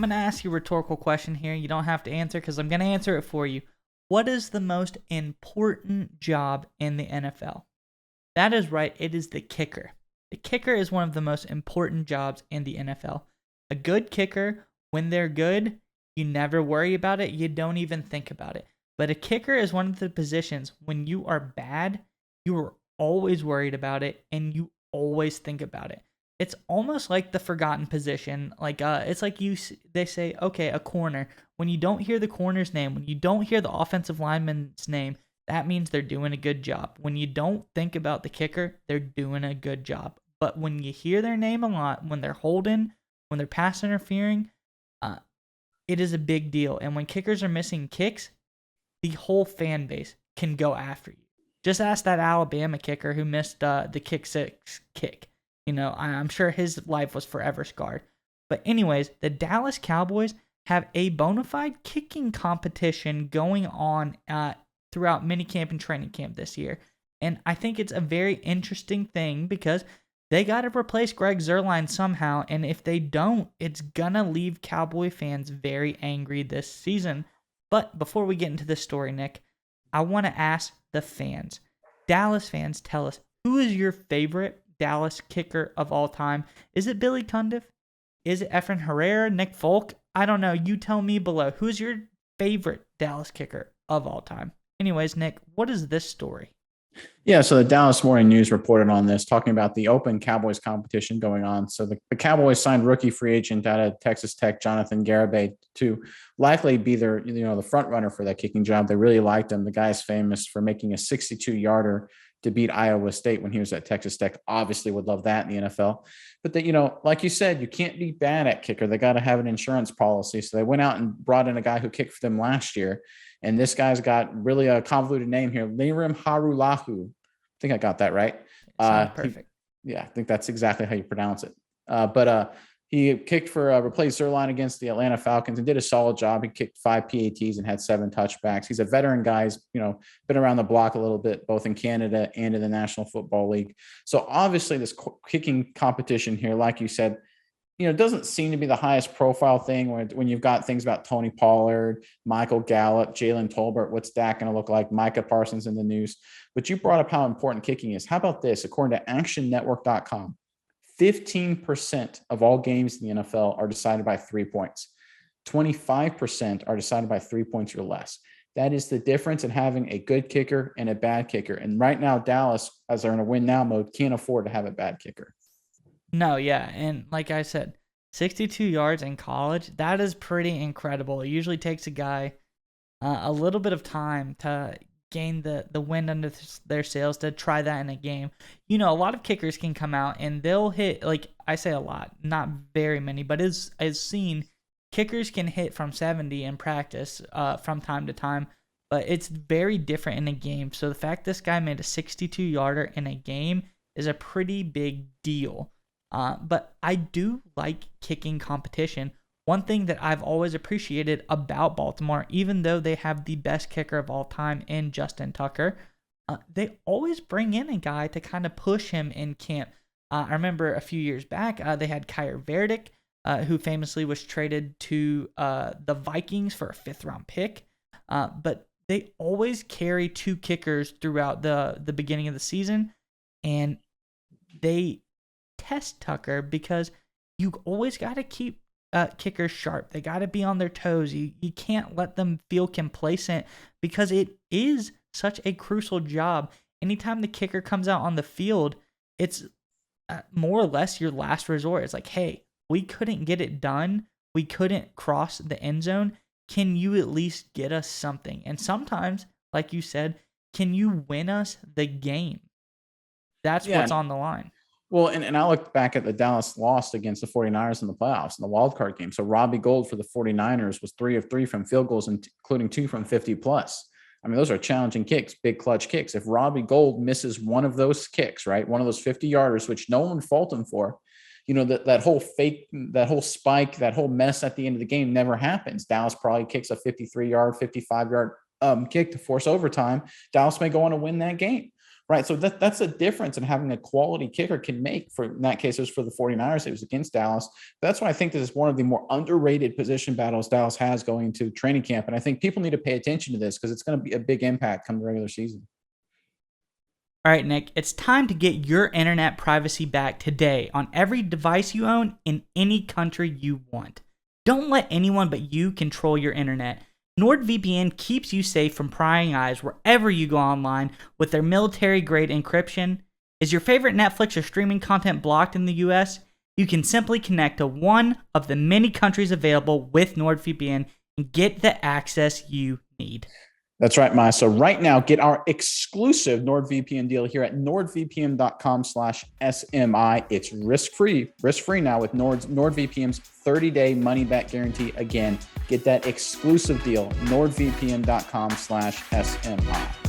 going to ask you a rhetorical question here. You don't have to answer because I'm going to answer it for you. What is the most important job in the NFL? That is right. It is the kicker. The kicker is one of the most important jobs in the NFL. A good kicker, when they're good, you never worry about it. You don't even think about it. But a kicker is one of the positions when you are bad, you are always worried about it and you always think about it. It's almost like the forgotten position. It's like they say, okay, a corner. When you don't hear the corner's name, when you don't hear the offensive lineman's name, that means they're doing a good job. When you don't think about the kicker, they're doing a good job. But when you hear their name a lot, when they're holding, when they're pass interfering, it is a big deal. And when kickers are missing kicks, the whole fan base can go after you. Just ask that Alabama kicker who missed the kick six kick. I'm sure his life was forever scarred. But anyways, the Dallas Cowboys have a bona fide kicking competition going on throughout minicamp and training camp this year. And I think it's a very interesting thing because they got to replace Greg Zuerlein somehow. And if they don't, it's going to leave Cowboy fans very angry this season. But before we get into this story, Nick, I want to ask the fans. Dallas fans, tell us, who is your favorite Dallas kicker of all time? Is it Billy Cundiff? Is it Efren Herrera, Nick Folk? I don't know. You tell me below. Who's your favorite Dallas kicker of all time? Anyways, Nick, what is this story? Yeah, so the Dallas Morning News reported on this, talking about the open Cowboys competition going on. So the Cowboys signed rookie free agent out of Texas Tech, Jonathan Garibay, to likely be the front runner for that kicking job. They really liked him. The guy's famous for making a 62-yarder to beat Iowa State when he was at Texas Tech. Obviously would love that in the NFL. But like you said, you can't be bad at kicker. They got to have an insurance policy. So they went out and brought in a guy who kicked for them last year. And this guy's got really a convoluted name here, Lirim Harulahu. I think I got that right. Sounds perfect. I think that's exactly how you pronounce it. But he kicked for replaced Zuerlein against the Atlanta Falcons and did a solid job. He kicked 5 PATs and had 7 touchbacks. He's a veteran guy. He's, been around the block a little bit, both in Canada and in the National Football League. So obviously this kicking competition here, like you said, doesn't seem to be the highest profile thing when you've got things about Tony Pollard, Michael Gallup, Jalen Tolbert. What's Dak going to look like? Micah Parsons in the news. But you brought up how important kicking is. How about this? According to actionnetwork.com, 15% of all games in the NFL are decided by 3 points. 25% are decided by 3 points or less. That is the difference in having a good kicker and a bad kicker. And right now, Dallas, as they're in a win now mode, can't afford to have a bad kicker. No, yeah. And like I said, 62 yards in college, that is pretty incredible. It usually takes a guy a little bit of time to gain the wind under their sails to try that in a game. A lot of kickers can come out and they'll hit, like I say a lot, not very many, but as seen, kickers can hit from 70 in practice from time to time, but it's very different in a game. So the fact this guy made a 62-yarder in a game is a pretty big deal. But I do like kicking competition. One thing that I've always appreciated about Baltimore, even though they have the best kicker of all time in Justin Tucker, they always bring in a guy to kind of push him in camp. I remember a few years back, they had Kyer Verdick, who famously was traded to the Vikings for a 5th-round pick. But they always carry 2 kickers throughout the beginning of the season, and they test Tucker because you always got to keep kickers sharp. They got to be on their toes. You can't let them feel complacent because it is such a crucial job. Anytime the kicker comes out on the field, it's more or less your last resort. It's like, hey, we couldn't get it done. We couldn't cross the end zone. Can you at least get us something? And sometimes, like you said, can you win us the game? That's what's on the line. Well, and I looked back at the Dallas loss against the 49ers in the playoffs in the wild card game. So Robbie Gould for the 49ers was 3 of 3 from field goals, including 2 from 50 plus. I mean, those are challenging kicks, big clutch kicks. If Robbie Gould misses one of those kicks, right, one of those 50-yarders, which no one fault him for, that whole fake, that whole spike, that whole mess at the end of the game never happens. Dallas probably kicks a 53-yard, 55-yard kick to force overtime. Dallas may go on to win that game. Right. So that's a difference in having a quality kicker can make. For in that case, it was for the 49ers. It was against Dallas. That's why I think this is one of the more underrated position battles Dallas has going into training camp. And I think people need to pay attention to this because it's going to be a big impact come the regular season. All right, Nick, it's time to get your internet privacy back today on every device you own in any country you want. Don't let anyone but you control your internet. NordVPN keeps you safe from prying eyes wherever you go online with their military-grade encryption. Is your favorite Netflix or streaming content blocked in the US? You can simply connect to one of the many countries available with NordVPN and get the access you need. That's right, Maya. So right now, get our exclusive NordVPN deal here at nordvpn.com/SMI. It's risk-free now with NordVPN's 30-day money-back guarantee. Again, get that exclusive deal, nordvpn.com/SMI.